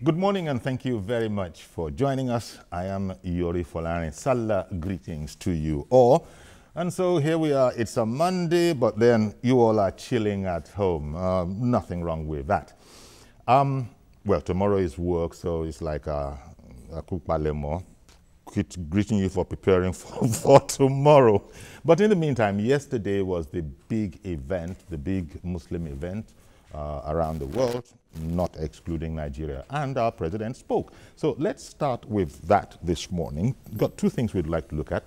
Good morning and thank you very much for joining us. I am Yori Folani. Salah greetings to you all. And so here we are. It's a Monday, but then you all are chilling at home. Nothing wrong with that. Well, tomorrow is work, so it's like a kukbalemo. Greeting you for preparing for tomorrow. But in the meantime, yesterday was the big event, the big Muslim event around the world, not excluding Nigeria, and our president spoke. So let's start with that this morning. Got two things we'd like to look at.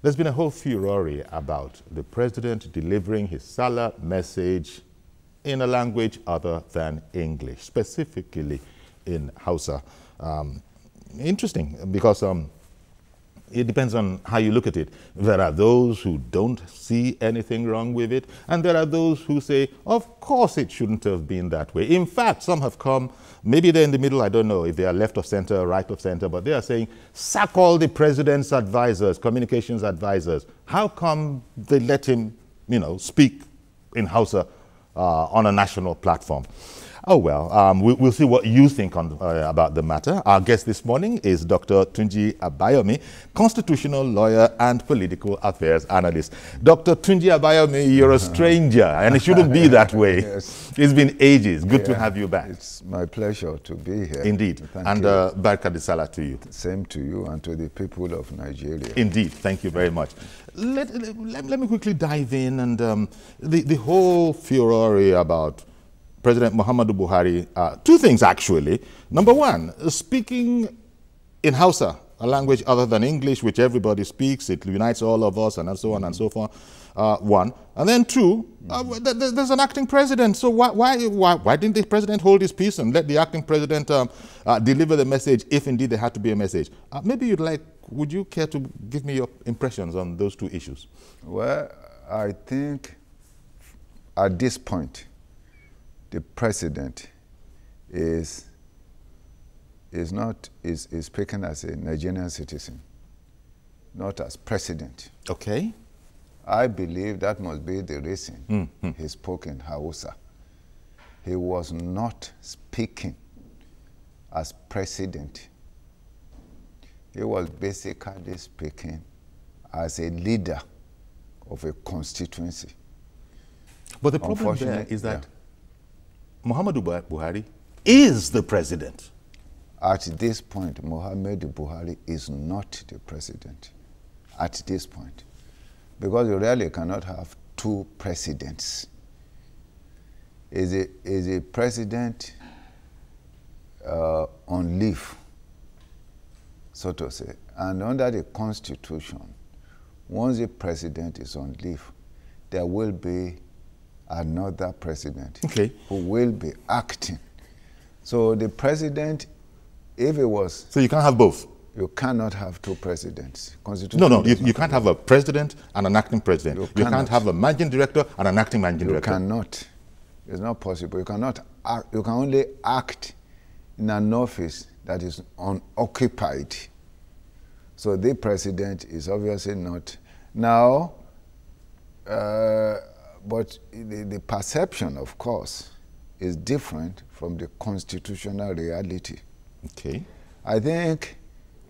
There's been a whole furore about the president delivering his Salah message in a language other than English, specifically in Hausa. Interesting, because it depends on how you look at it. There are those who don't see anything wrong with it, and there are those who say, of course it shouldn't have been that way. In fact, some have come, maybe they're in the middle, I don't know if they are left of center, right of center, but they are saying, sack all the president's advisors, communications advisors. How come they let him, speak in Hausa on a national platform? Oh, well, we'll see what you think about the matter. Our guest this morning is Dr. Tunji Abayomi, constitutional lawyer and political affairs analyst. Dr. Tunji Abayomi, you're a stranger, and it shouldn't be that way. Yes. It's been ages. Good to have you back. It's my pleasure to be here. Indeed. And Barka de Salah to you. Same to you and to the people of Nigeria. Indeed. Thank you very much. Let me quickly dive in, and the whole furore about President Muhammadu Buhari, two things actually. Number one, speaking in Hausa, a language other than English, which everybody speaks, it unites all of us, and so on and so forth, one. And then two, there's an acting president, so why didn't the president hold his peace and let the acting president deliver the message, if indeed there had to be a message? Maybe would you care to give me your impressions on those two issues? Well, I think at this point, the president is speaking as a Nigerian citizen, not as president. Okay. I believe that must be the reason he spoke in Hausa. He was not speaking as president. He was basically speaking as a leader of a constituency. But the problem there is that Muhammadu Buhari is the president. At this point, Muhammadu Buhari is not the president. At this point. Because you really cannot have two presidents. Is a president on leave, so to say. And under the Constitution, once the president is on leave, there will be another president who will be acting. So the president, if it was... So you can't have both? You cannot have two presidents. No, you can't have a president and an acting president. You can't have a managing director and an acting managing director. You cannot. It's not possible. You cannot act, you can only act in an office that is unoccupied. So the president is obviously not. Now, but the perception, of course, is different from the constitutional reality. Okay. I think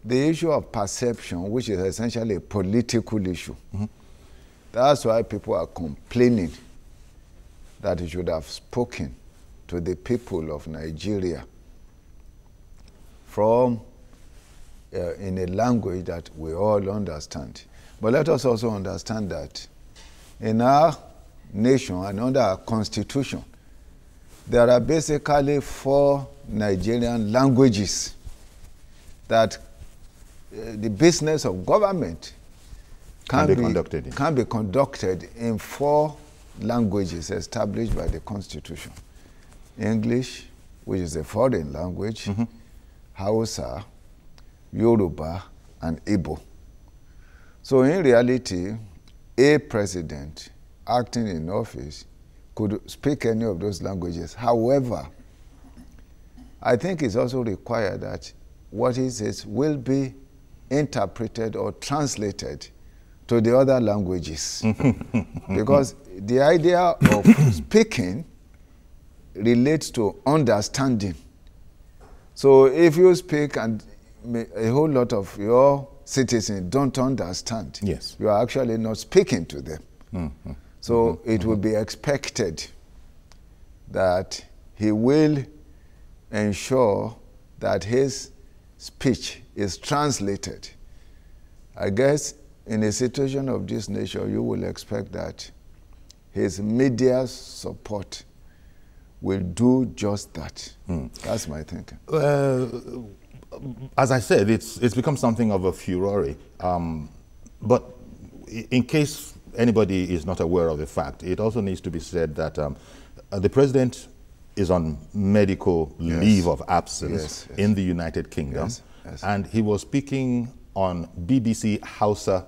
the issue of perception, which is essentially a political issue, that's why people are complaining that he should have spoken to the people of Nigeria from in a language that we all understand. But let us also understand that in our nation and under our constitution, there are basically 4 Nigerian languages that the business of government can be conducted in 4 languages established by the Constitution. English, which is a foreign language, Hausa, Yoruba, and Igbo. So in reality, a president acting in office could speak any of those languages. However, I think it's also required that what he says will be interpreted or translated to the other languages. Because the idea of speaking relates to understanding. So if you speak and a whole lot of your citizens don't understand, yes, you are actually not speaking to them. Mm-hmm. So it would be expected that he will ensure that his speech is translated. I guess in a situation of this nature, you will expect that his media support will do just that. That's my thinking. As I said, it's become something of a furore. But in case anybody is not aware of the fact, it also needs to be said that the president is on medical leave of absence in the United Kingdom. And he was speaking on BBC Hausa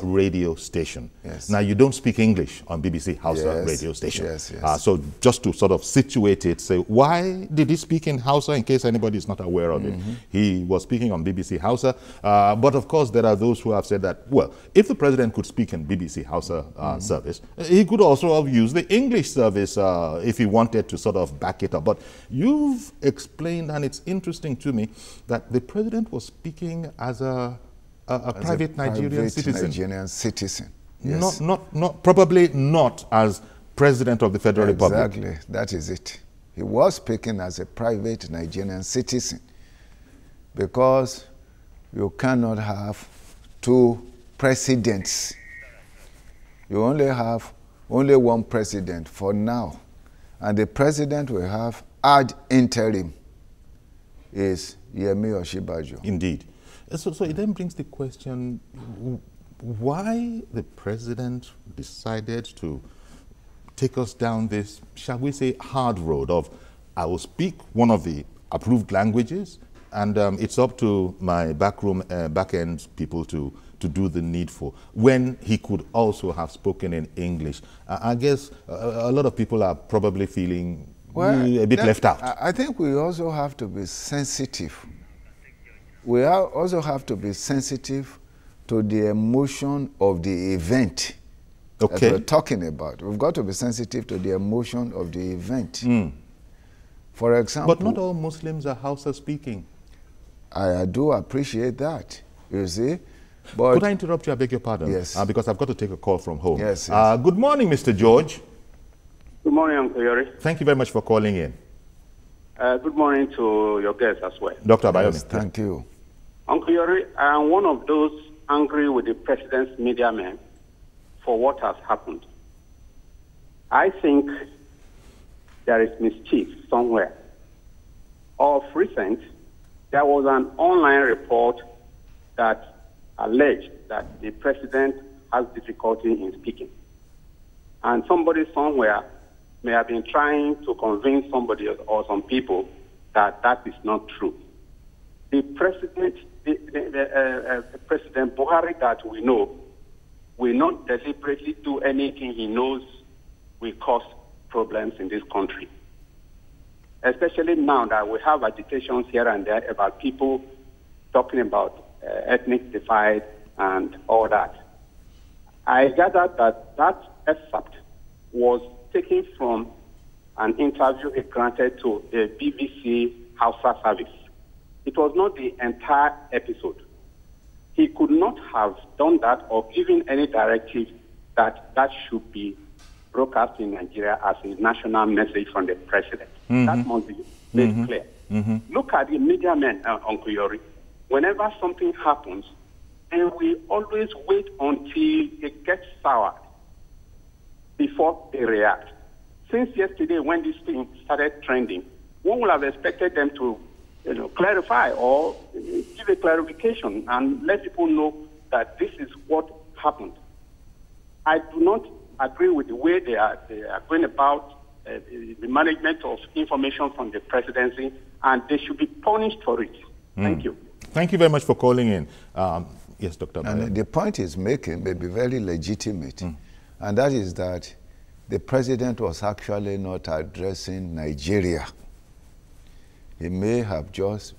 radio station. Now, you don't speak English on BBC Hausa radio station. So just to sort of situate it, say, why did he speak in Hausa, in case anybody is not aware of it? He was speaking on BBC Hausa. But of course, there are those who have said that, well, if the president could speak in BBC Hausa service, he could also have used the English service if he wanted to sort of back it up. But you've explained, and it's interesting to me, that the president was speaking as a private Nigerian citizen. Yes. Probably not as president of the Federal Republic. Exactly, that is it. He was speaking as a private Nigerian citizen, because you cannot have two presidents. You only have one president for now, and the president we have ad interim is Yemi Osinbajo. Indeed. So it then brings the question, why the president decided to take us down this, shall we say, hard road of, I will speak one of the approved languages, and it's up to my back-end people to do the needful, when he could also have spoken in English. I guess a lot of people are probably feeling a bit left out. I think we also have to be sensitive. We also have to be sensitive to the emotion of the event that we're talking about. We've got to be sensitive to the emotion of the event. For example... But not all Muslims are Hausa speaking. I do appreciate that, you see. But could I interrupt you? I beg your pardon. Yes. Because I've got to take a call from home. Yes. Good morning, Mr. George. Good morning, Uncle Yori. Thank you very much for calling in. Good morning to your guests as well. Dr. Abayomi. Yes, thank you. Uncle Yori, I am one of those angry with the president's media men for what has happened. I think there is mischief somewhere. Of recent, there was an online report that alleged that the president has difficulty in speaking. And somebody somewhere may have been trying to convince somebody or some people that that is not true. The president, President Buhari that we know, will not deliberately do anything he knows will cause problems in this country. Especially now that we have agitations here and there about people talking about ethnic divide and all that. I gathered that that excerpt was taken from an interview he granted to a BBC Hausa service. It was not the entire episode. He could not have done that or given any directive that that should be broadcast in Nigeria as a national message from the president. That must be made clear. Look at the media men, Uncle Yori. Whenever something happens, they will always wait until it gets soured before they react. Since yesterday, when this thing started trending, one would have expected them to clarify or give a clarification and let people know that this is what happened. I do not agree with the way they are going about the management of information from the presidency, and they should be punished for it. Thank you. Thank you very much for calling in. Yes, Dr. Abayomi. And the point he's making may be very legitimate, and that is that the president was actually not addressing Nigeria. He may have just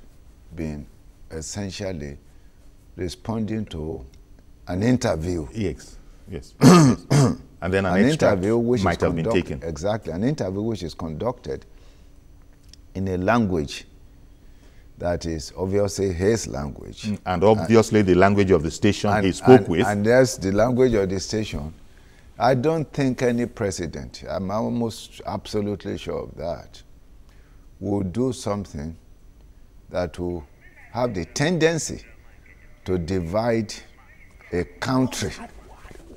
been essentially responding to an interview. Yes. And then an interview which might have been taken. Exactly, an interview which is conducted in a language that is obviously his language. And obviously the language of the station he spoke with. And that's the language of the station. I don't think any president, I'm almost absolutely sure of that, will do something that will have the tendency to divide a country.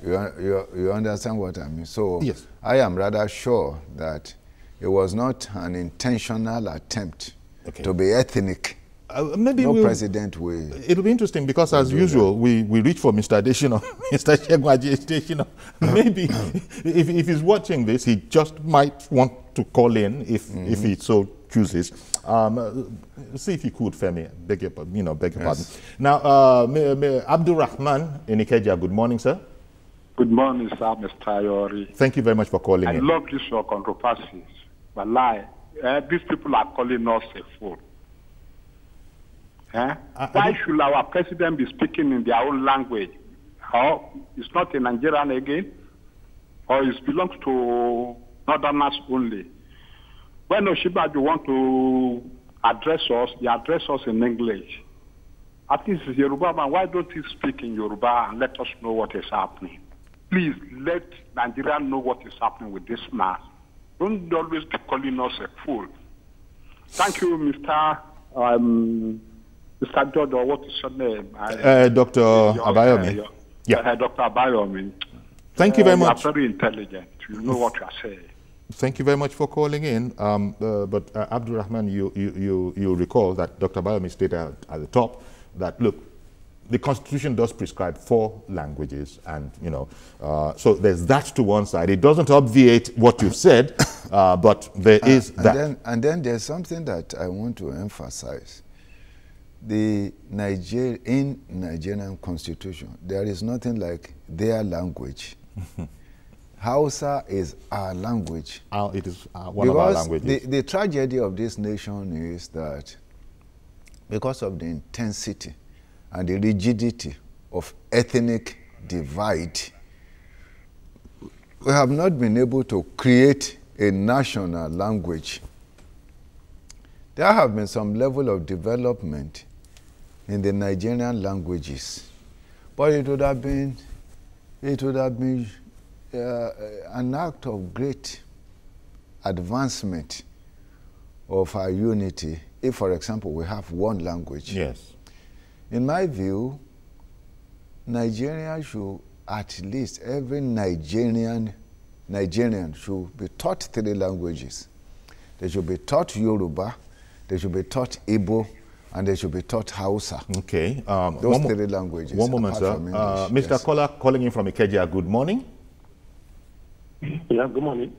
You understand what I mean? So yes. I am rather sure that it was not an intentional attempt to be ethnic. Maybe no president will. It'll be interesting because, as usual, we reach for Mr. Adesina, Mr. Adesina. Maybe if he's watching this, he just might want to call in if he so chooses. See if he could, Femi. Beg your pardon. Now, Abdul Rahman in Ikeja. Good morning, sir. Good morning, sir, Mr. Ayori. Thank you very much for calling in. I love this your controversies, but these people are calling us a fool. Why should our president be speaking in their own language? Or it's not a Nigerian again? Or it belongs to Northerners only? When Oshibaju want to address us, he address us in English. At least Yoruba man, why don't he speak in Yoruba and let us know what is happening? Please let Nigeria know what is happening with this man. Don't always be calling us a fool. Thank you, Mr. George, or what is your name? Dr. Abayomi. Dr. Abayomi. Thank you very much. You are very intelligent. You know what you are saying. Thank you very much for calling in. But Abdul Rahman, you recall that Dr. Abayomi stated at the top that, look, the Constitution does prescribe 4 languages, and so there's that to one side. It doesn't obviate what you've said, but there is that. And then there's something that I want to emphasize. In Nigerian Constitution, there is nothing like their language. Hausa is our language. It is one of our languages. The tragedy of this nation is that because of the intensity and the rigidity of ethnic divide, we have not been able to create a national language. There have been some level of development in the Nigerian languages, but it would have been an act of great advancement of our unity if, for example, we have one language. Yes. In my view, Nigeria should, at least every Nigerian should be taught 3 languages. They should be taught Yoruba, they should be taught Igbo, and they should be taught Hausa. Okay. Those 3 languages. One moment, sir. Mr. Yes. Kola calling in from Ikeja, good morning. Yeah, good morning.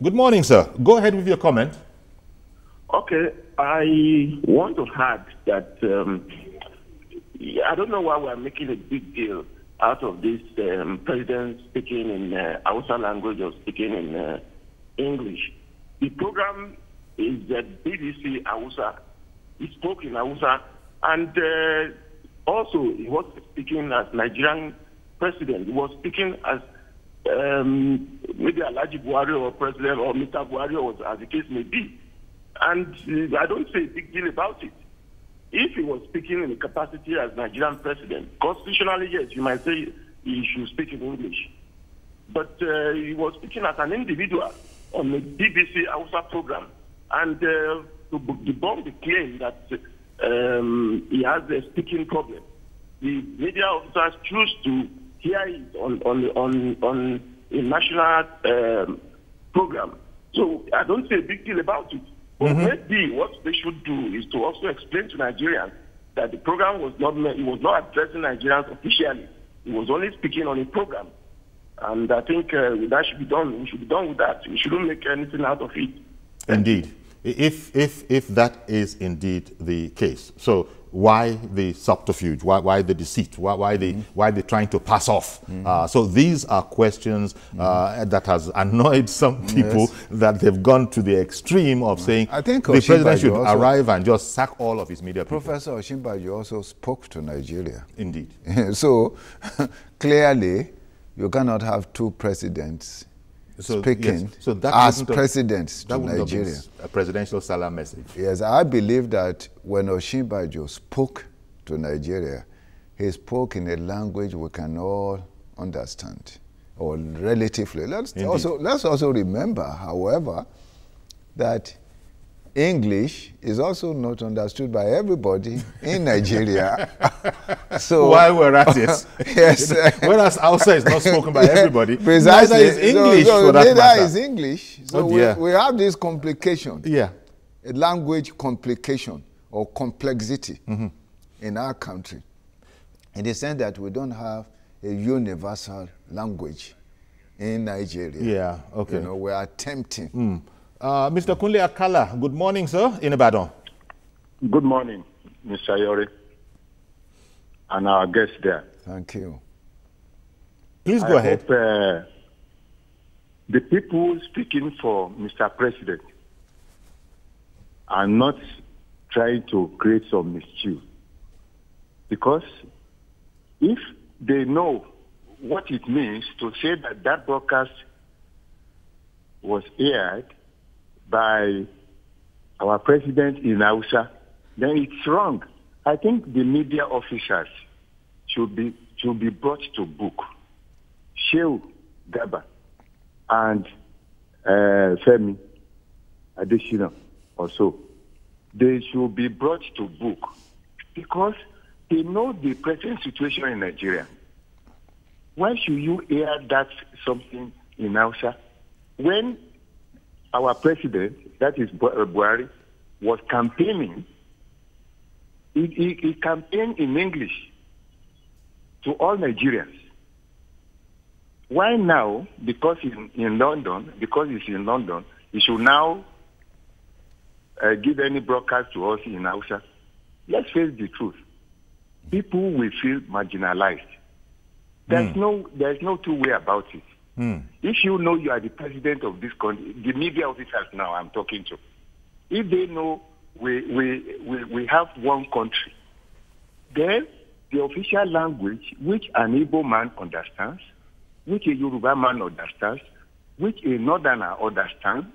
Good morning, sir. Go ahead with your comment. Okay. I want to add that I don't know why we're making a big deal out of this president speaking in Hausa language or speaking in English. The program is the BBC Hausa. He spoke in Hausa, and also he was speaking as Nigerian president. He was speaking as maybe Alhaji Buhari or president or Mr. Buhari, or as the case may be. And I don't say a big deal about it. If he was speaking in the capacity as Nigerian president, constitutionally, yes, you might say he should speak in English. But he was speaking as an individual on the BBC Hausa program. And to debunk the claim that he has a speaking problem, the media officers choose to hear it on a national program. So I don't say a big deal about it. But maybe what they should do is to also explain to Nigerians that the program was not addressing Nigerians officially. He was only speaking on a program. And I think that should be done. We should be done with that. We shouldn't make anything out of it. Indeed. If that is indeed the case. So why the subterfuge? Why the deceit? Why they trying to pass off? So these are questions that has annoyed some people, that they've gone to the extreme of saying I think the president should arrive and just sack all of his media people. Professor Osinbajo also spoke to Nigeria. Indeed. So clearly you cannot have 2 presidents speaking yes. So that as president to that Nigeria. A presidential Salah message. Yes, I believe that when Osinbajo spoke to Nigeria, he spoke in a language we can all understand, or relatively. Let's also remember, however, that English is also not understood by everybody in Nigeria. So while we're at it, yes, whereas outside is not spoken by everybody, precisely. Neither is English for that neither matter. is English. So Oh, we have this complication, yeah, a language complication or complexity in our country, in the sense that we don't have a universal language in Nigeria. Yeah, okay. You know, we are attempting. Mr. Tunji Akala, good morning, sir, in Ibadan. Good morning, Mr. Yori, and our guest there. Thank you. Please go ahead. Hope, the people speaking for Mr. President are not trying to create some mischief. Because if they know what it means to say that that broadcast was aired by our president in Hausa, then it's wrong. I think the media officers should be brought to book. Shehu Gaba and Femi Adesina also, they should be brought to book because they know the present situation in Nigeria. Why should you air that something in Hausa when our president, that is Buhari, was campaigning? He campaigned in English to all Nigerians. Why now? Because he's in London, he should now give any broadcast to us in Hausa. Let's face the truth. People will feel marginalized. There's no two way about it. If you know you are the president of this country, the media officers now I'm talking to, if they know we have one country, then the official language which an Igbo man understands, which a Yoruba man understands, which a Northerner understands,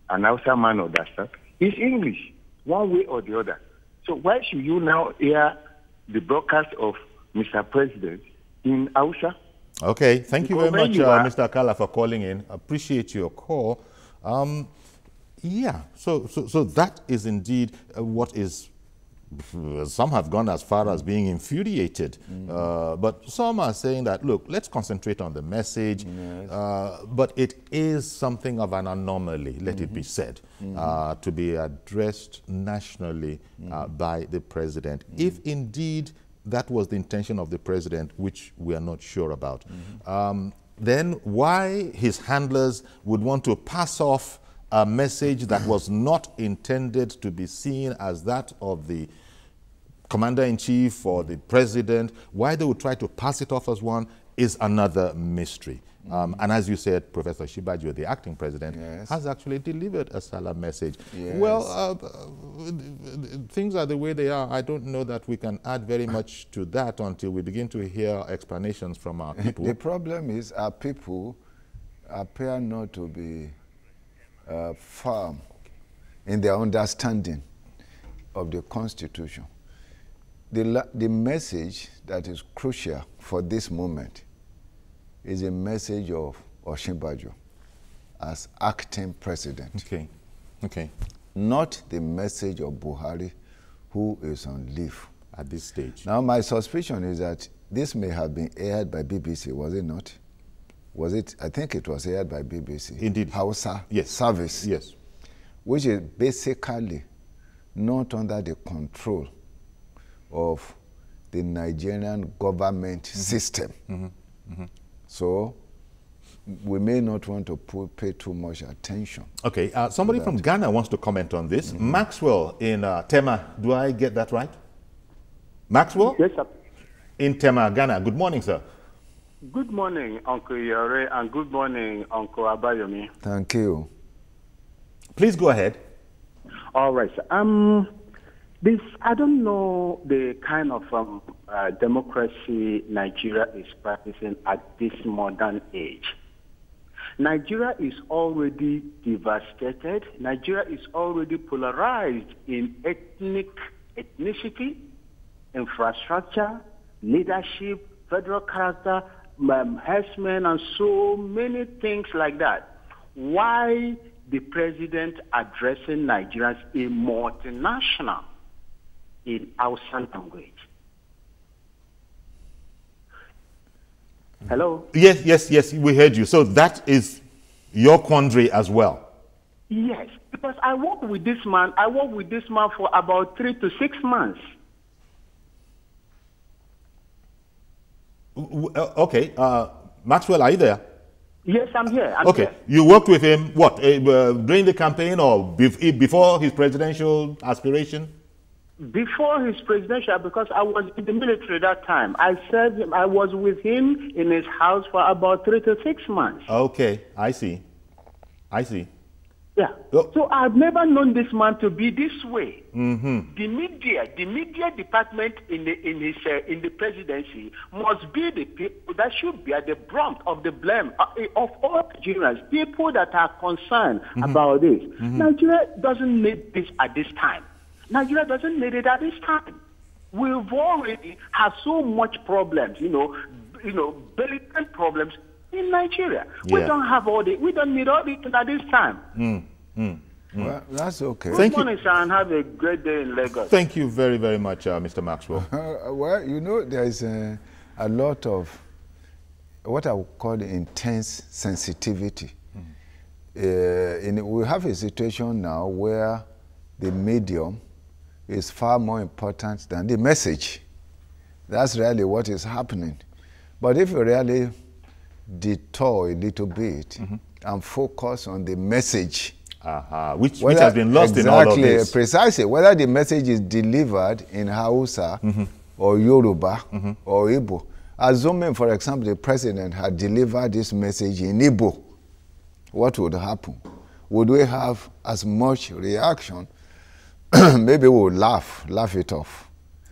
an Hausa man understands, is English, one way or the other. So why should you now hear the broadcast of Mr. President in Hausa? Okay, thank you very much, Mr. Akala, for calling in. Appreciate your call. Yeah, so that is indeed what is. Some have gone as far as being infuriated, but some are saying that, look, let's concentrate on the message, but it is something of an anomaly, let it be said, to be addressed nationally by the president. If indeed that was the intention of the president, which we are not sure about, then why his handlers would want to pass off a message that was not intended to be seen as that of the commander-in-chief or the president, why they would try to pass it off as one is another mystery. And as you said, Professor Shibajo, the acting president, has actually delivered a Salah message. Well, things are the way they are. I don't know that we can add very much to that until we begin to hear explanations from our people. The problem is our people appear not to be firm in their understanding of the Constitution. The message that is crucial for this moment is a message of Osinbajo as acting president. Okay. Not the message of Buhari, who is on leave at this stage. Now, my suspicion is that this may have been aired by BBC, was it not? Was it? I think it was aired by BBC. Indeed. Hausa service. Yes. Which is basically not under the control of the Nigerian government system. So we may not want to pay too much attention. Okay, somebody from Ghana wants to comment on this. Maxwell in Tema, do I get that right? Maxwell? Yes, sir. In Tema, Ghana. Good morning, sir. Good morning, Uncle Yore, and good morning, Uncle Abayomi. Thank you. Please go ahead. All right, sir. I don't know the kind of democracy Nigeria is practicing at this modern age. Nigeria is already devastated. Nigeria is already polarized in ethnicity, infrastructure, leadership, federal character, herdsmen, and so many things like that. Why the president addressing Nigeria as a multinational in Hausa language? Hello? Yes, we heard you. So that is your quandary as well. Yes, because I worked with this man. I worked with this man for about 3 to 6 months. Okay, Maxwell, are you there? Yes, I'm here. Okay, here. you worked with him, what, during the campaign or before his presidential aspiration? Before his presidential, because I was in the military that time. I was with him in his house for about 3 to 6 months. Okay, I see. Yeah. Oh. So I've never known this man to be this way. Mm-hmm. The media department in the presidency must be the people that should be at the brunt of the blame of all Nigerians, people that are concerned about this. Nigeria doesn't need this at this time. Nigeria doesn't need it at this time. We've already have so much problems, belligerent problems in Nigeria. Yeah. We don't need all this at this time. Well, that's okay. Good morning, sir, and have a great day in Lagos. Thank you very, very much, Mr. Maxwell. Well, there is a lot of what I would call intense sensitivity. We have a situation now where the medium is far more important than the message. That's really what is happening. But if you really detour a little bit and focus on the message, which has been lost in all of this. Exactly, precisely. Whether the message is delivered in Hausa or Yoruba or Igbo. Assuming, for example, the president had delivered this message in Igbo, what would happen? Would we have as much reaction? Maybe we'll laugh it off.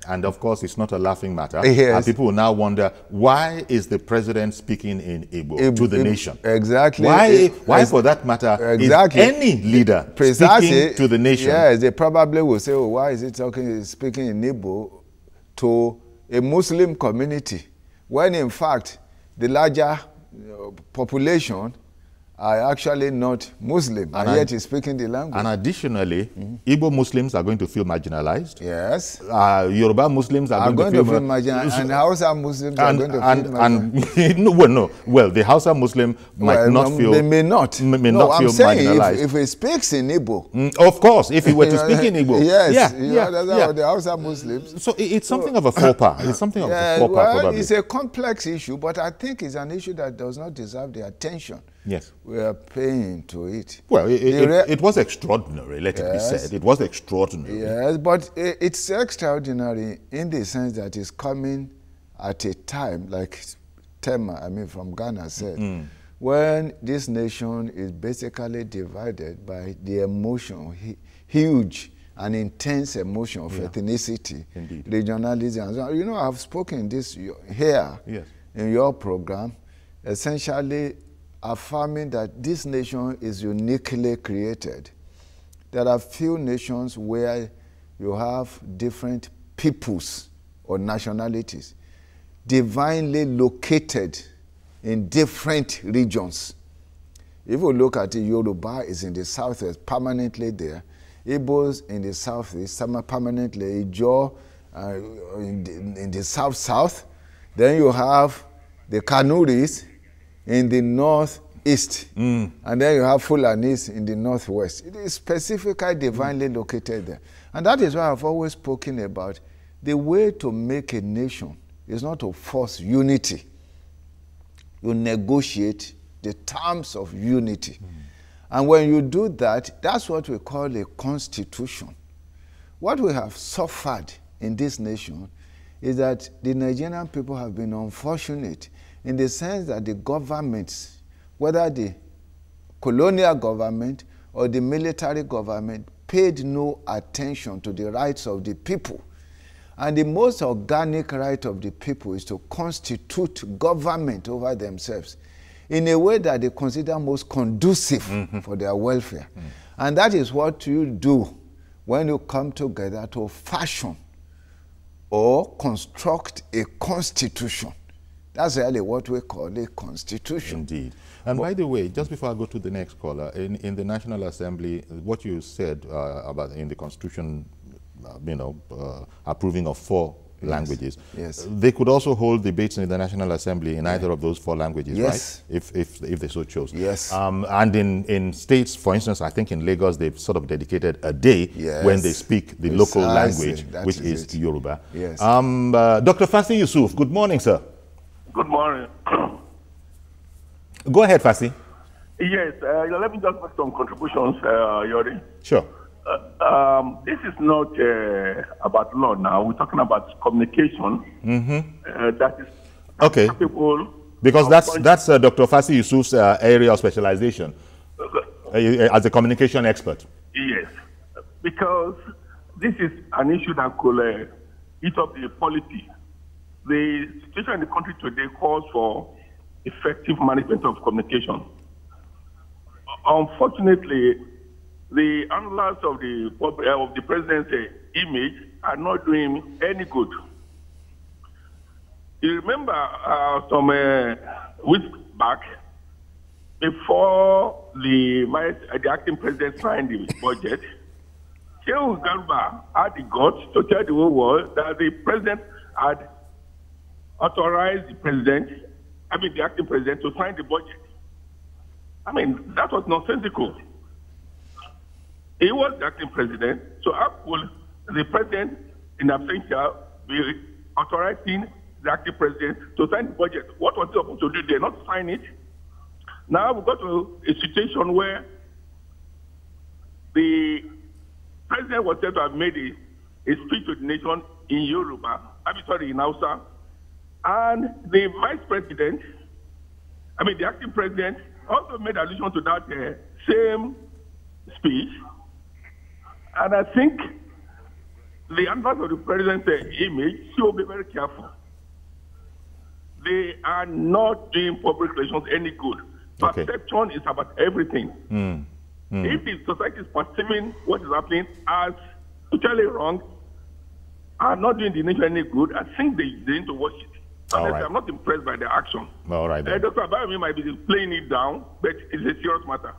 And of course, it's not a laughing matter. Yes. And people will now wonder, why is the president speaking in Igbo to the nation? Exactly. Why for that matter, is any leader speaking to the nation? Yes, they probably will say, why is he speaking in Igbo to a Muslim community, when in fact the larger population are actually not Muslim, and yet he's speaking the language. And additionally, Igbo Muslims are going to feel marginalized. Yes. Yoruba Muslims are going to feel marginalized. And Hausa Muslims are going to feel marginalized. Well, the Hausa Muslim might not feel... They may not. May not feel marginalized. If he speaks in Igbo... of course, if he were to speak in Igbo. Yes. That's how the Hausa Muslims... So it's something of a faux pas. It's something of a faux pas, probably. It's a complex issue, but I think it's an issue that does not deserve the attention. Yes. We are paying to it. Well, it was extraordinary, let it be said. It was extraordinary. Yes, but it's extraordinary in the sense that it's coming at a time, like Tema, from Ghana said, when this nation is basically divided by the emotion, huge and intense emotion of ethnicity, regionalism. And so, I've spoken this here in your program, essentially affirming that this nation is uniquely created. There are few nations where you have different peoples or nationalities divinely located in different regions. If you look at it, Yoruba is in the southwest, permanently there. Igbos in the southeast, permanently. Ijaw in the south-south. Then you have the Kanuris in the northeast, and then you have Fulanis in the northwest. It is specifically divinely located there. And that is why I've always spoken about the way to make a nation is not to force unity. You negotiate the terms of unity. And when you do that, that's what we call a constitution. What we have suffered in this nation is that the Nigerian people have been unfortunate in the sense that the governments, whether the colonial government or the military government, paid no attention to the rights of the people. And the most organic right of the people is to constitute government over themselves. in a way that they consider most conducive for their welfare. And that is what you do when you come together to fashion or construct a constitution. That's really what we call a constitution. Indeed. And by the way, just before I go to the next caller, in the National Assembly, what you said about in the Constitution, approving of 4 languages. Yes. They could also hold debates in the National Assembly in either of those 4 languages, yes. right? If they so chose. Yes. And in states, for instance, I think in Lagos, they've sort of dedicated a day when they speak the local language, which is Yoruba. Yes. Dr. Fasi Yusuf, good morning, sir. Good morning. Go ahead, Fasi. Yes, let me just make some contributions, Yori. Sure. This is not about law now. We're talking about communication. That is okay. People because that's Dr. Fasi Yusuf's area of specialization as a communication expert. Yes, because this is an issue that could eat up the polity. The situation in the country today calls for effective management of communication. Unfortunately, the handlers of the president's image are not doing any good. You remember some weeks back, before the acting president signed the budget, Shehu Garba had the guts to tell the whole world that the president had authorized the acting president to sign the budget. I mean, that was nonsensical. He was the acting president, so how could the president in absentia be authorizing the acting president to sign the budget? What was he supposed to do there? Not sign it. Now we got to a situation where the president was said to have made a speech to the nation in Yoruba, in Hausa, and the vice president, the acting president, also made allusion to that same speech. And I think the handlers of the president's image should be very careful. They are not doing public relations any good. Okay. Perception is about everything. If the society is perceiving what is happening as totally wrong and not doing the nation any good, I think they need to watch it. Honestly, I'm not impressed by the action. All right, then. Dr. Abayomi might be playing it down, but it's a serious matter.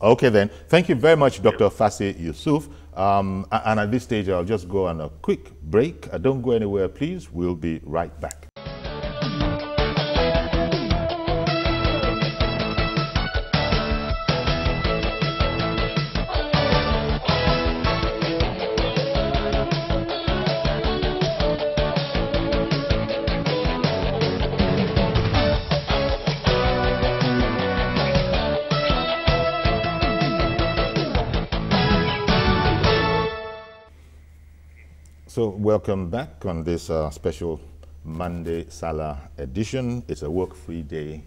Okay, then. Thank you very much, Dr. Fasi Yusuf. And at this stage, I'll just go on a quick break. Don't go anywhere, please. We'll be right back. So welcome back on this special Monday Salah edition. It's a work-free day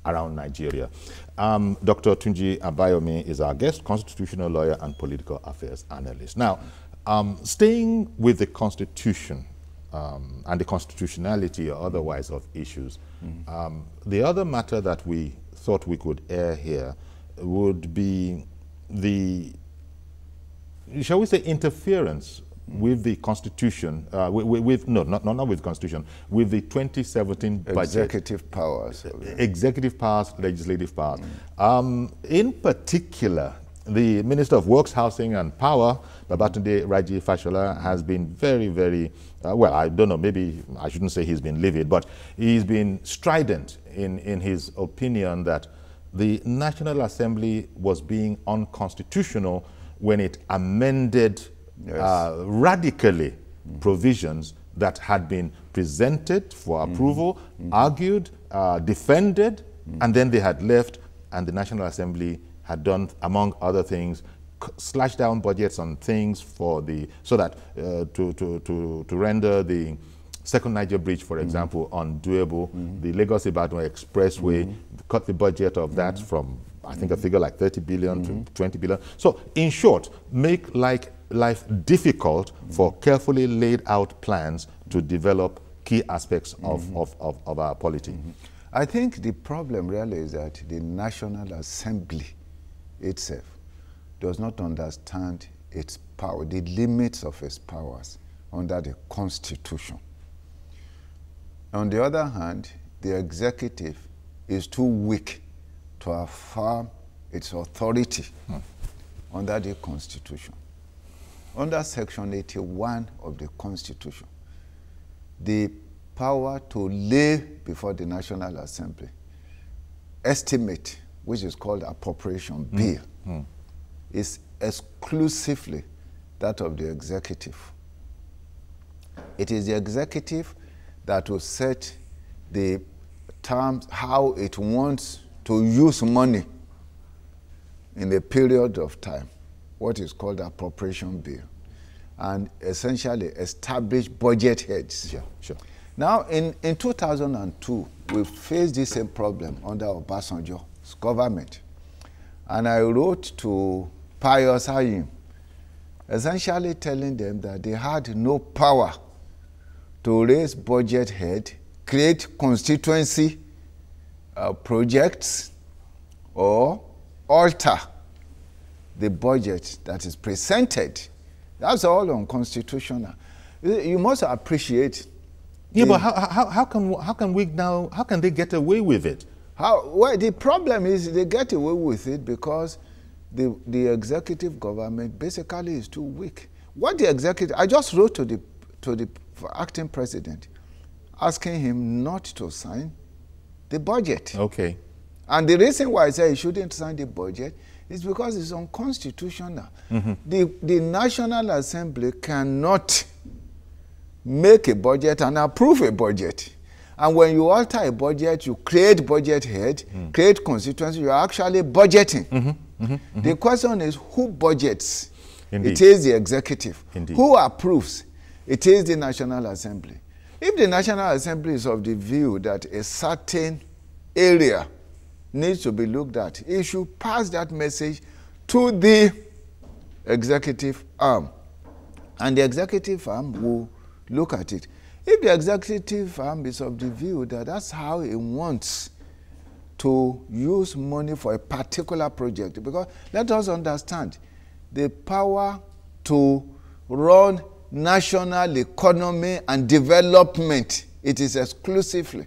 around Nigeria. Dr. Tunji Abayomi is our guest, constitutional lawyer and political affairs analyst. Now, staying with the Constitution and the constitutionality or otherwise of issues, the other matter that we thought we could air here would be the, shall we say, interference with the Constitution, not with the Constitution, with the 2017 budget. Executive powers. Executive powers, legislative powers. In particular, the Minister of Works, Housing and Power, Babatunde Raji Fashola, has been very, very, well, I don't know, maybe I shouldn't say he's been livid, but he's been strident in his opinion that the National Assembly was being unconstitutional when it amended radically provisions that had been presented for approval, argued, defended, and then they had left, and the National Assembly had done, among other things, slash down budgets on things for the, so that to render the Second Niger Bridge, for example, undoable. The Lagos-Ibadan Expressway, cut the budget of that from, I think, a figure like 30 billion to 20 billion. So, in short, make life difficult for carefully laid out plans to develop key aspects of our polity. I think the problem really is that the National Assembly itself does not understand its power, the limits of its powers under the Constitution. On the other hand, the executive is too weak to affirm its authority under the Constitution. Under Section 81 of the Constitution, the power to lay before the National Assembly estimate, which is called appropriation bill, is exclusively that of the executive. It is the executive that will set the terms, how it wants to use money in a period of time, what is called appropriation bill, and essentially establish budget heads. Yeah, sure. Now, in 2002, we faced the same problem under Obasanjo's government. And I wrote to Pius Ayim, essentially telling them that they had no power to raise budget head, create constituency projects, or alter the budget that is presented. That's all unconstitutional. You must appreciate. Yeah, but how can they get away with it? Well, the problem is they get away with it because the executive government basically is too weak. What the executive, I just wrote to the acting president, asking him not to sign the budget. Okay. And the reason why I say he shouldn't sign the budget is because it's unconstitutional. The National Assembly cannot make a budget and approve a budget. And when you alter a budget, you create budget head, create constituency, you are actually budgeting. The question is who budgets? Indeed. It is the executive. Indeed. Who approves? It is the National Assembly. If the National Assembly is of the view that a certain area needs to be looked at, it should pass that message to the executive arm. And the executive arm will look at it. If the executive arm is of the view that that's how it wants to use money for a particular project, because let us understand, the power to run national economy and development, it is exclusively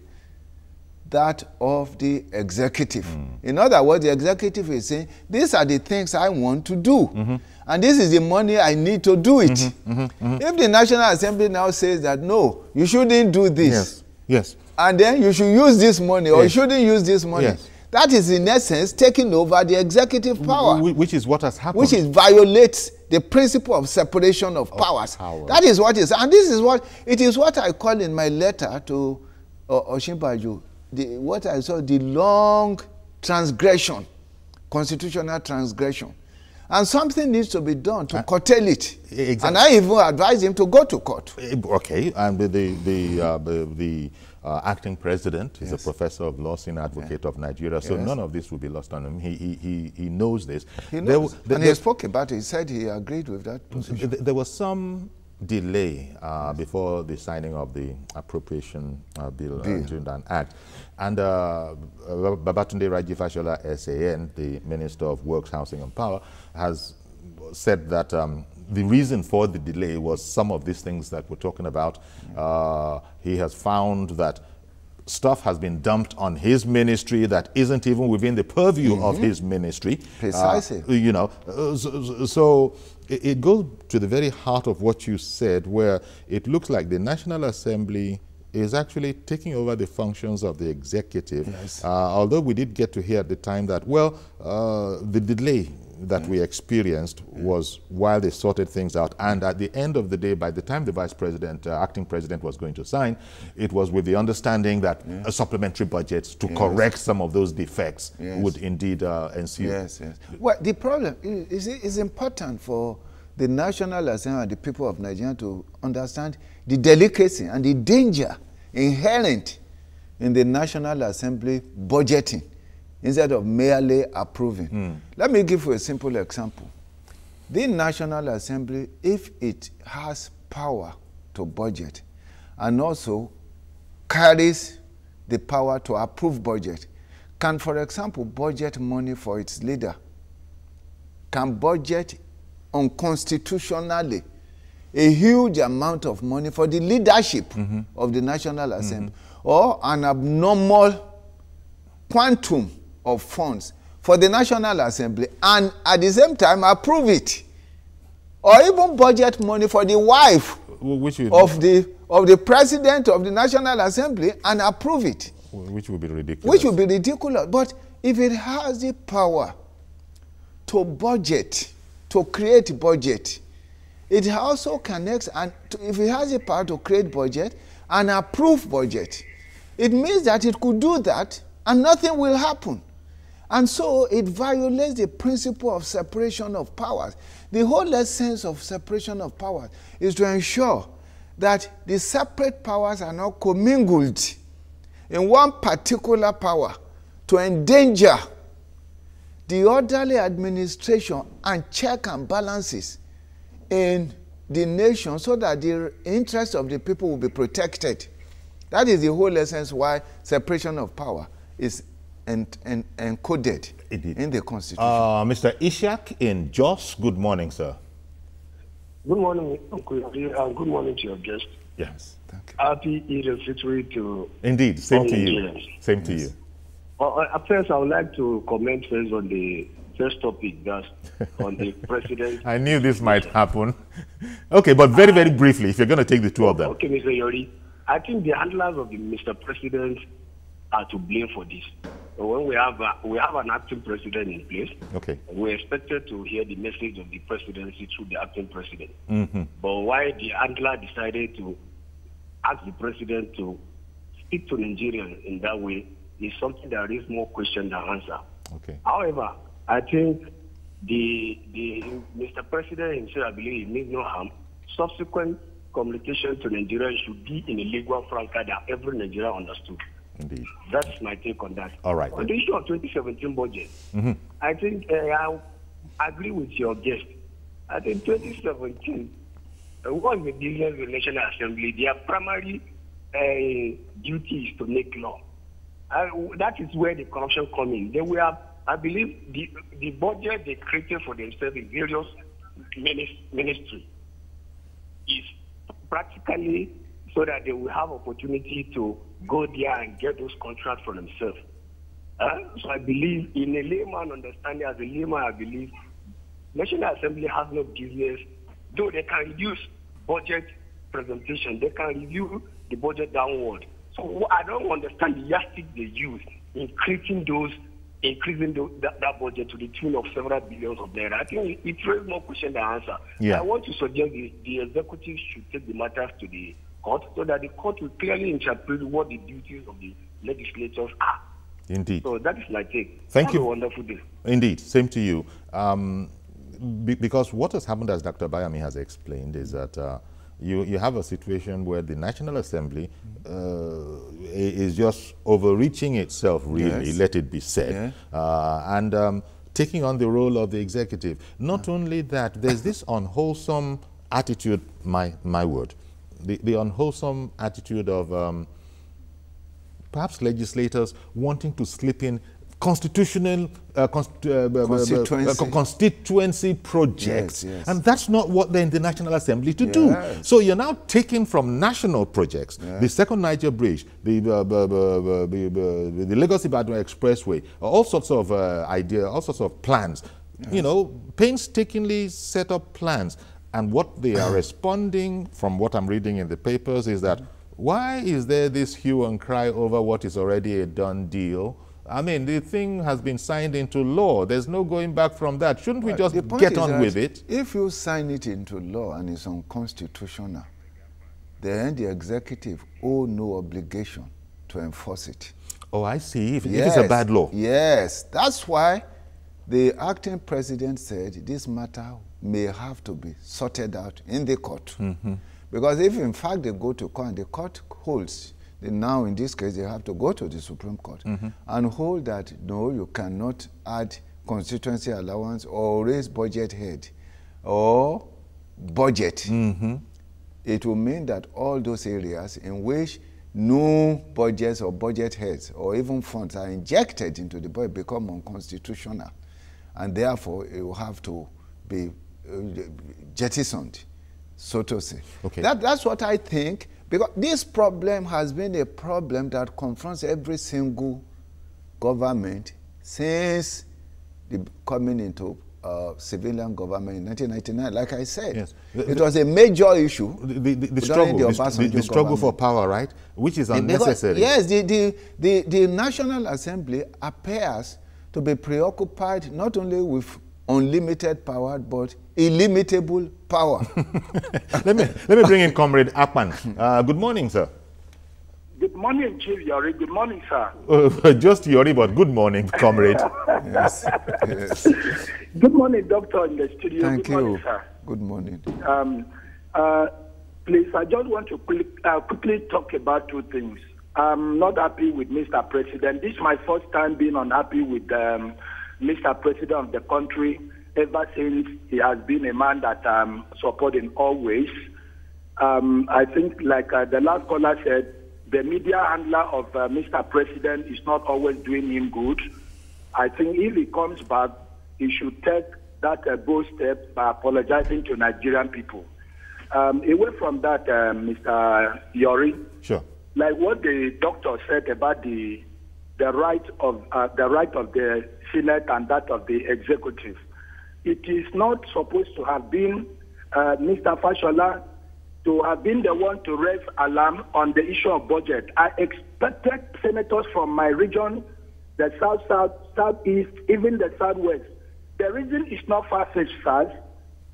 that of the executive. In other words, the executive is saying, these are the things I want to do. And this is the money I need to do it. If the National Assembly now says that, no, you shouldn't do this. Yes. And then you should use this money, or you shouldn't use this money. Yes. That is, in essence, taking over the executive power. Which is what has happened. Which violates the principle of separation of powers. That is what is. And this is what, it is what I call in my letter to Osinbajo, what I saw, the long transgression, constitutional transgression. And something needs to be done to curtail it. Exactly. And I even advise him to go to court. Okay, and the acting president is a professor of law, senior advocate of Nigeria, so none of this will be lost on him. He knows this. He knows. And he spoke about it. He said he agreed with that position. There was some delay before the signing of the appropriation bill during that act. And Babatunde Raji-Fashola, SAN, the Minister of Works, Housing and Power, has said that the reason for the delay was some of these things that we're talking about. He has found that stuff has been dumped on his ministry that isn't even within the purview of his ministry. Precisely. You know, so it goes to the very heart of what you said, where it looks like the National Assembly is actually taking over the functions of the executive. Yes. Although we did get to hear at the time that, well, the delay that we experienced was while they sorted things out. And at the end of the day, by the time the vice president, acting president was going to sign, it was with the understanding that a supplementary budget to correct some of those defects would indeed ensue. Yes. Well, the problem is important for the National Assembly and the people of Nigeria to understand the delicacy and the danger inherent in the National Assembly budgeting instead of merely approving. Let me give you a simple example. The National Assembly, if it has power to budget and also carries the power to approve budget can, for example, budget money for its leader, can budget unconstitutionally a huge amount of money for the leadership of the National Assembly, or an abnormal quantum of funds for the National Assembly, and at the same time approve it, or even budget money for the wife of the president of the National Assembly and approve it. Which would be ridiculous. Which would be ridiculous. But if it has the power to budget, to create budget, it also connects, and if it has the power to create budget and approve budget, it means that it could do that and nothing will happen. And so it violates the principle of separation of powers. The whole essence of separation of powers is to ensure that the separate powers are not commingled in one particular power to endanger the orderly administration and check and balances in the nation, so that the interests of the people will be protected. That is the whole essence why separation of power is encoded in the Constitution. Mr. Ishak in Jos, good morning, sir. Good morning, Uncle, and good morning to your guest. Yes, thank you. Happy Eid al-Fitr to indeed, same to Nigerians. you. Same to you. At first, I would like to comment first on the first topic, that's on the president. I knew this might happen. Okay, but very, very briefly, if you're going to take the two of them. Okay, Mr. Yori, I think the handlers of the Mr. President are to blame for this. When we have an acting president in place, okay, we're expected to hear the message of the presidency through the acting president. But why the handler decided to ask the president to speak to Nigerians in that way is something that raises more questions than answer. Okay. However, I think the Mr. President himself, I believe, means no harm. Subsequent communication to Nigeria should be in a lingua franca that every Nigerian understood. Indeed. That's my take on that. All right. On the issue of 2017 budget, I think I agree with your guest. I think 2017, what the business of the National Assembly, their primary duty is to make law. That is where the corruption comes in. They were, I believe, the budget they created for themselves in various ministries is practically so that they will have opportunity to go there and get those contracts for themselves. So I believe, in a layman understanding, as a layman, I believe National Assembly has no business, though they can reduce budget presentation, they can review the budget downward. So I don't understand the yardstick they use in increasing that budget to the tune of several billions of naira. I think it raises more question than answer. Yeah. I want to suggest the executive should take the matters to the court so that the court will clearly interpret what the duties of the legislators are. Indeed. So that is my take. Thank you. Have a wonderful day. Indeed. Same to you. Because what has happened, as Dr. Abayomi has explained, is that you have a situation where the National Assembly is just overreaching itself, really, Yes. let it be said, and taking on the role of the executive. Not only that, there's this unwholesome attitude, my word, the unwholesome attitude of perhaps wanting to slip in constitutional constituency projects. Yes, yes. And that's not what they're in the National Assembly to do. So you're now taking from national projects, the Second Niger Bridge, the Lagos-Ibadan Expressway, all sorts of ideas, all sorts of plans, you know, painstakingly set up plans. And what they are responding, from what I'm reading in the papers, is that why is there this hue and cry over what is already a done deal? I mean, the thing has been signed into law. There's no going back from that. Shouldn't we just get on with it? If you sign it into law and it's unconstitutional, then the executive owes no obligation to enforce it. Oh, I see. If it's a bad law. Yes. That's why the acting president said this matter may have to be sorted out in the court. Because if, in fact, they go to court and the court holds, now in this case, they have to go to the Supreme Court and hold that, no, you cannot add constituency allowance or raise budget head or budget. It will mean that all those areas in which new budgets or budget heads or even funds are injected into the budget become unconstitutional, and therefore it will have to be jettisoned, so to say. Okay. That's what I think, because this problem has been a problem that confronts every single government since the coming into civilian government in 1999. Like I said, yes. It was a major issue. The struggle for power, right? Which is unnecessary. Yes, the National Assembly appears to be preoccupied not only with unlimited power, but illimitable power. let me bring in Comrade Akpan. Good morning, sir. Good morning, Chief Yori. Good morning, sir. Just Yori, but good morning, comrade. Yes. Yes. Good morning, Doctor, in the studio. Thank good you. Morning, sir. Good morning. Please, I just want to quickly talk about two things. I'm not happy with Mr. President. This is my first time being unhappy with Mr. President of the country ever since he has been a man that I'm supporting always. I think, like the last caller said, the media handler of Mr. President is not always doing him good. I think if he comes back, he should take that bold step by apologizing to Nigerian people. Away from that, Mr. Yori, sure. Like what the doctor said about the right of the Senate and that of the executive, it is not supposed to have been Mr. Fashola to have been the one to raise alarm on the issue of budget. I expected senators from my region, the South, Southeast, even the Southwest. The reason is not far-fetched, sir,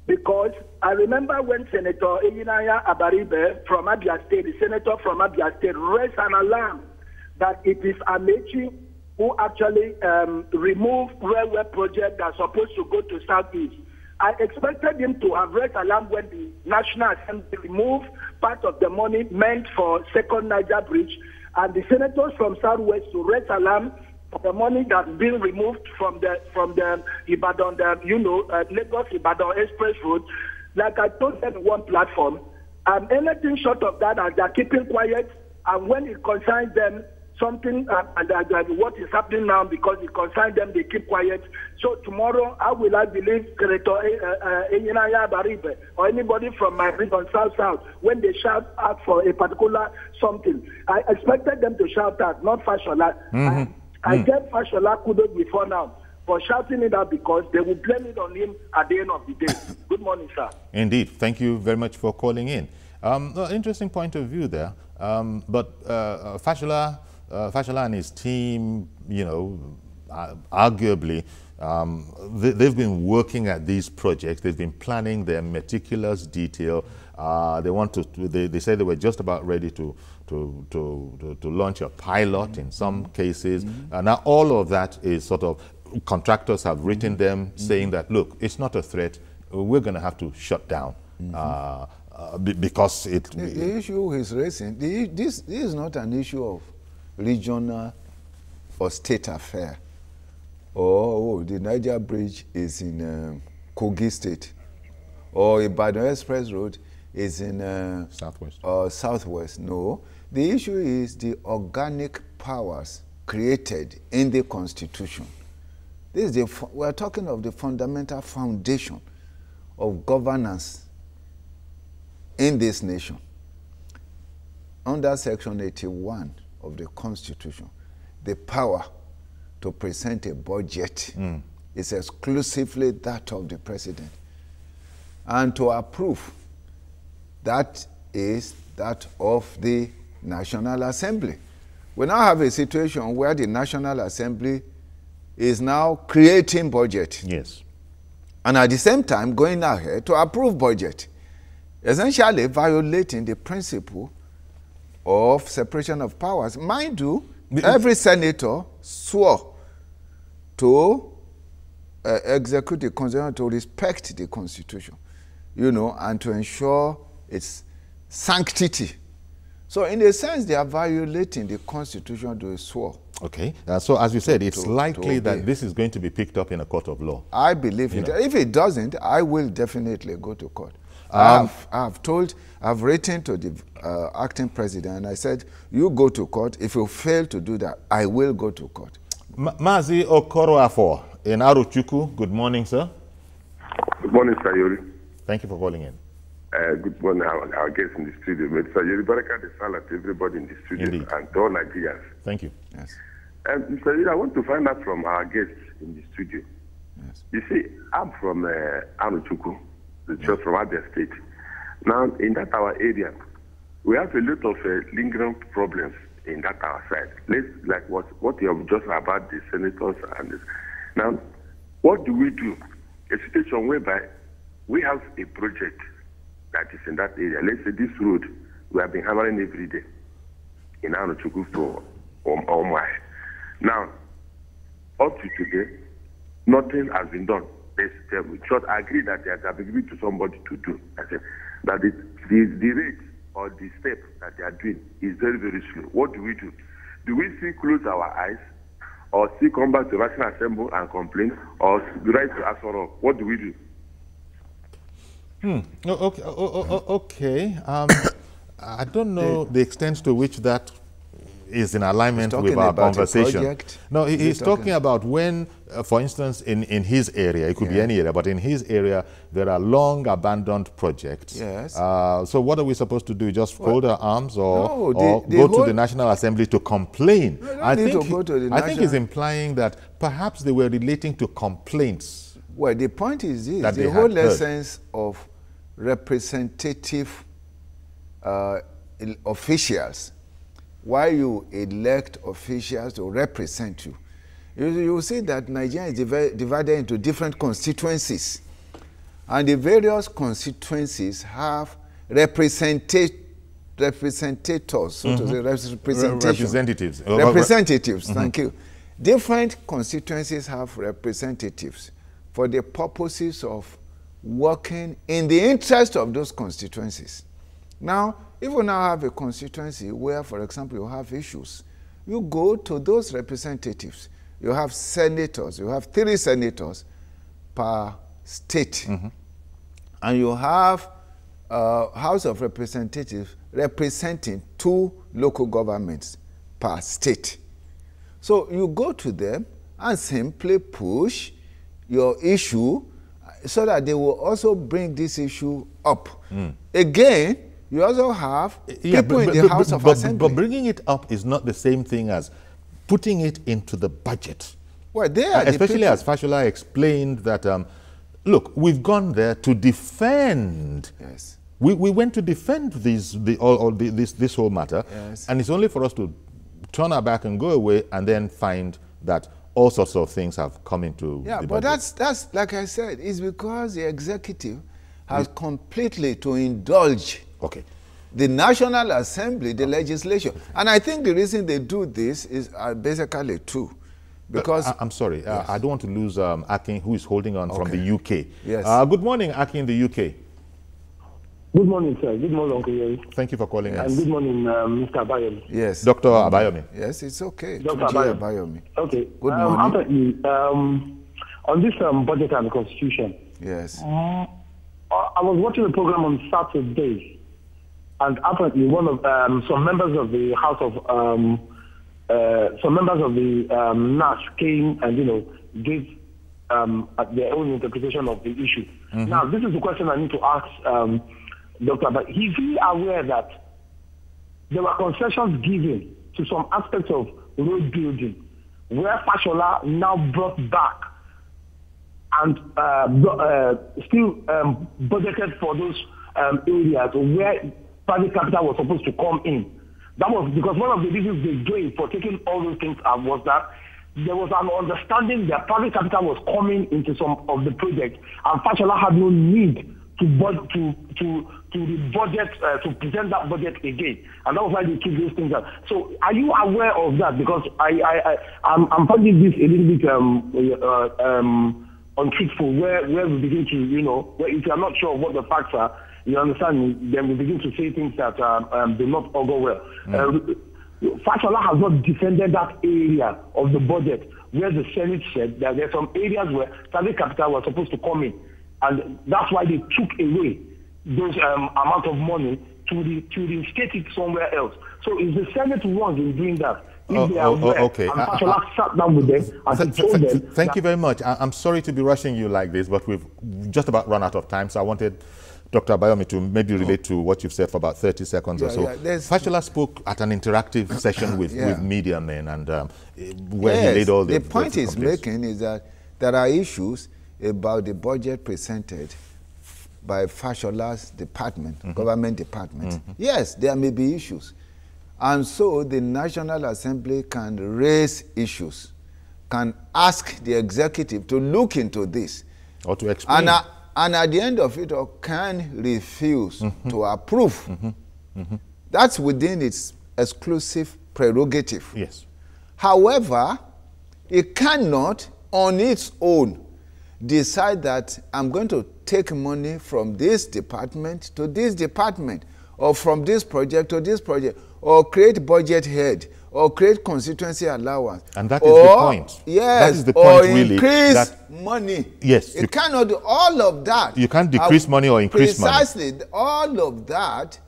because I remember when Senator Tunji Abayomi from Abia State, the senator from Abia State, raised an alarm that it is Amechi who actually removed railway project that's supposed to go to Southeast. I expected him to have raised alarm when the National Assembly removed part of the money meant for second Niger Bridge, and the senators from Southwest to raise alarm for the money that's been removed from the Ibadan, Lagos Ibadan Express Road. Like I told them in one platform, and anything short of that, as they're keeping quiet, and when it concerns them, something what is happening now, because it concerns them, they keep quiet. So tomorrow, how will I believe Senator Tunji Abayomi or anybody from my region, South, when they shout out for a particular something? I expected them to shout out, not Fashola. I gave Fashola kudos before now for shouting it out, because they will blame it on him at the end of the day. Good morning, sir. Indeed. Thank you very much for calling in. Interesting point of view there. But Fashola and his team, arguably, they've been working at these projects. They've been planning their meticulous detail. They said they were just about ready to launch a pilot in some cases. Now all of that is sort of, contractors have written them saying that, look, it's not a threat. We're going to have to shut down. Because the issue he's raising, this is not an issue of regional or state affair. The Niger Bridge is in Kogi State, or Ibadan Express Road is in Southwest. No, the issue is the organic powers created in the Constitution. We are talking of the fundamental foundation of governance in this nation. Under Section 81 of the Constitution, the power to present a budget is exclusively that of the president. And to approve, that is that of the National Assembly. We now have a situation where the National Assembly is now creating budget. Yes. And at the same time going ahead to approve budget, essentially violating the principle of separation of powers. Mind you, every senator swore to execute the Constitution, to respect the Constitution, and to ensure its sanctity. So in a sense, they are violating the Constitution to a swore. Okay. So as you said, it's likely that this is going to be picked up in a court of law. I believe it. If it doesn't, I will definitely go to court. I've written to the acting president, and I said, you go to court. If you fail to do that, I will go to court. Mazi Okoroafo in Aruchuku. Good morning, sir. Good morning, Sir Yori. Thank you for calling in. Good morning, our guests in the studio. Mr. Yori, Baraka de Salah to everybody in the studio. Indeed. And to all Nigerians. Thank you. Yes. Mr. Yori, I want to find out from our guests in the studio. Yes. You see, I'm from Aruchuku, just from Abia State. Now, in that our area, we have a lot of lingering problems in that our side. Like what you have just about the senators and this. Now, what do we do? A situation whereby we have a project that is in that area. Let's say this road we have been hammering every day in Aruchuku for Omai. Now, up to today, nothing has been done. We should agree that they have been given to somebody to do. I said that the rate or the step that they are doing is very, very slow. What do we do? Do we still close our eyes, or still come back to National Assembly and complain, or write to Asoro? What do we do? Okay. I don't know the extent to which that is in alignment with our conversation. No, he's talking about when, for instance, in his area, it could be any area, but in his area, there are long abandoned projects. Yes. So what are we supposed to do? Just fold our arms or go to the National Assembly to complain? I think he's implying that perhaps they were relating to complaints. Well, the point is this, the whole essence of representative officials, why you elect officials to represent you. You see that Nigeria is divided into different constituencies. And the various constituencies have representatives, so to say, representatives, thank you. Different constituencies have representatives for the purposes of working in the interest of those constituencies. Now, if you now have a constituency where, for example, you have issues, you go to those representatives. You have senators. You have 3 senators per state. And you have House of Representatives representing 2 local governments per state. So you go to them and simply push your issue so that they will also bring this issue up. Again, you also have people in the House of Assembly. But bringing it up is not the same thing as putting it into the budget. Well, they are especially as Fashola explained that, look, we've gone there to defend. Yes. We went to defend this whole matter, and it's only for us to turn our back and go away and then find that all sorts of things have come into the budget. But that's like I said, it's because the executive has completely to indulge the National Assembly, the legislation. And I think the reason they do this is basically 2. Because I'm sorry, I don't want to lose Akin, who is holding on from the UK. Yes. Good morning, Akin in the UK. Good morning, sir. Good morning, Uncle Yeri. Thank you for calling us. And good morning, Mr. Abayomi. Yes. Dr. Abayomi. Yes, it's okay. Dr. Tunji Abayomi. Okay. Good morning. On this budget and constitution. Yes. I was watching a program on Saturday, and apparently one of some members of the House of NAS came and gave their own interpretation of the issue. Now, this is the question I need to ask Dr. But is he aware that there were concessions given to some aspects of road building where Fashola now brought back and still budgeted for those areas where private capital was supposed to come in? That was because one of the reasons they gave for taking all those things up was that there was an understanding that private capital was coming into some of the projects, and Fashola had no need to present that budget again, and that was why they took those things out. So, are you aware of that? Because I'm finding this a little bit untruthful, where we begin to where if you are not sure what the facts are, you understand, then we begin to say things that do not augur well. Fashola has not defended that area of the budget where the Senate said that there are some areas where private capital was supposed to come in, and that's why they took away those amount of money to the state it somewhere else. So it's the Senate ones in doing that. If they are aware, okay. and Fashola sat down with them and told them. Thank you very much. I'm sorry to be rushing you like this, but we've just about run out of time, so I wanted Dr. Abayomi to maybe relate to what you've said for about 30 seconds or so. Fashola spoke at an interactive session with media men, and where he laid all the point he's making is that there are issues about the budget presented by Fashola's department, government department. Yes, there may be issues. And so the National Assembly can raise issues, can ask the executive to look into this. Or to explain. And at the end of it, or can refuse to approve. That's within its exclusive prerogative. Yes. However, it cannot on its own decide that I'm going to take money from this department to this department, or from this project to this project, or create budget head, or create constituency allowance. And that is the point. Yes, that is the point, or really, increase that, money. Yes. You cannot do all of that. You can't decrease money or increase money. Precisely. All of that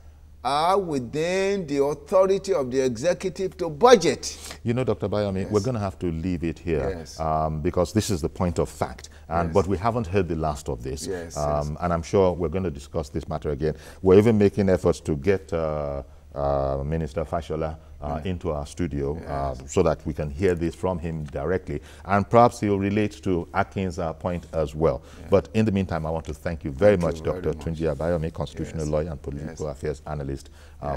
are within the authority of the executive to budget. You know, Dr. Abayomi, we're going to have to leave it here because this is the point of fact. And, but we haven't heard the last of this. And I'm sure we're going to discuss this matter again. We're even making efforts to get Minister Fashola into our studio so that we can hear this from him directly. And perhaps he'll relate to Akin's point as well. But in the meantime, I want to thank you very much, Dr. Tunji Abayomi, constitutional lawyer and political affairs analyst,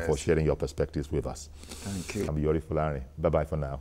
for sharing your perspectives with us. Thank you. I'm Yori Fulani. Bye-bye for now.